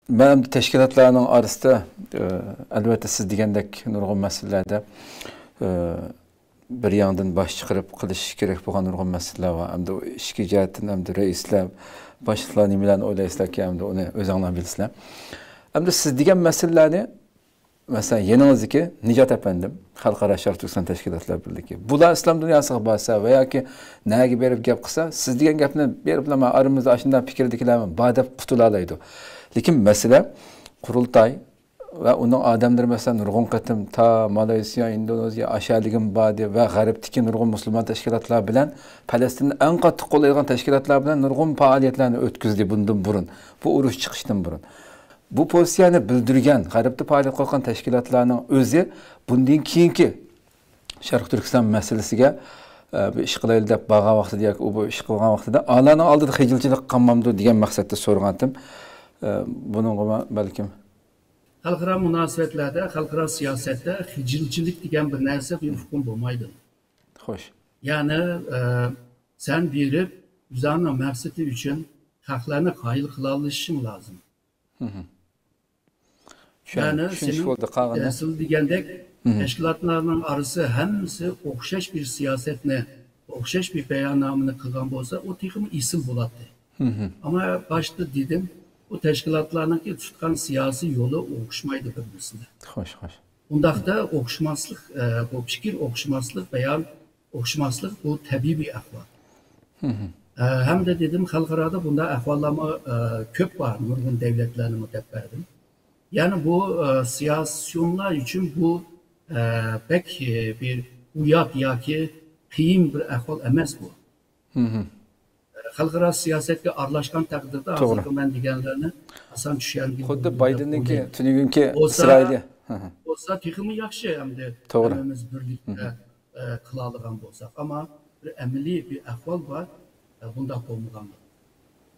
Ben teşkilatlarının arasında elbette siz degandek nurg'un meselelerde bir yandan baş çıkarıp kılış gerek bo'lgan nurg'un meseleler var. Hem de o işki jihatdan hem de reisler başlıklar nimalarni o'ylaysizlar ki hem de onu o'zinglar bilsizlar. Hem de siz degan meselelerni mesela yanınızdaki Nicat Efendim, Xalqaro Sharq Turkiston Tashkilotlar Birligi. Bular islom dunyosiga borsa va yoki nega berib gap qilsa, siz degan gapni berib bilaman aramizda ashunday fikrdagilarmi bor deb qutula oladi. Lekin mesele qurultay ve onun adamları mesela nurg'un qatim ta Malayziya, Indoneziya, aşağıligim badi ve g'arbdagi nurg'un musulmon tashkilotlar bilan Falastinni eng qattiq qo'llaydigan tashkilotlar bilan nurg'un faoliyatlarni o'tkazdi bundan burun. Bu urush chiqishdan burun. Bu pozisiyonu bildirgen, g'arbda faoliyat qilgan tashkilotlarning o'zi bundan keyingi Sharq Turkiston masalasiga bir ish qilaylik deb borgan vaqtida yoki u bu ish qilgan vaqtida Allohning oldida xijilchilik qilmamdi degan maqsadda so'ragandim. Buningga balkim xalqaro munosabatlarda, xalqaro siyosatda xijilchilik degan bir narsa bir hukm bo'lmaydi. Xo'sh. Ya'ni sen berib, o'zingning maqsadi uchun haqlarni qoyil qila olishing lozim. Yani siz degandek tashkilotlarning orasi hammasi o'xshash bir siyosatni, o'xshash bir bayonnomani qilgan bo'lsa, o texmi isim bo'ladi. Ama başta dedim, bu teşkilatlarning tutgan siyasi yolu o'xshamaydi bir-birisiga. Xo'sh. Undaqda o'xshamaslik, bu fikir o'xshamaslik, bayon o'xshamaslik bu tabiiy bir ahvol. Hem de dedim xalqaroda bunda ahvollarmi ko'p bor, nurg'un davlatlarni deb berdim. Yani bu siyasyonlar için bu pek bir uyat yoki qiyin bir ahvol emas bu. Xalqaro siyosatga aralashgan taqdirda hozirgi men deganlarni ason tushungan. Xuddi Baydenninki tunugunki Isroilga bo'lsa texmi yaxshi hamda hammamiz birlikda qila olgan bo'lsak, ammo bir amaliy bir ahvol bor, bunda bo'lmagan.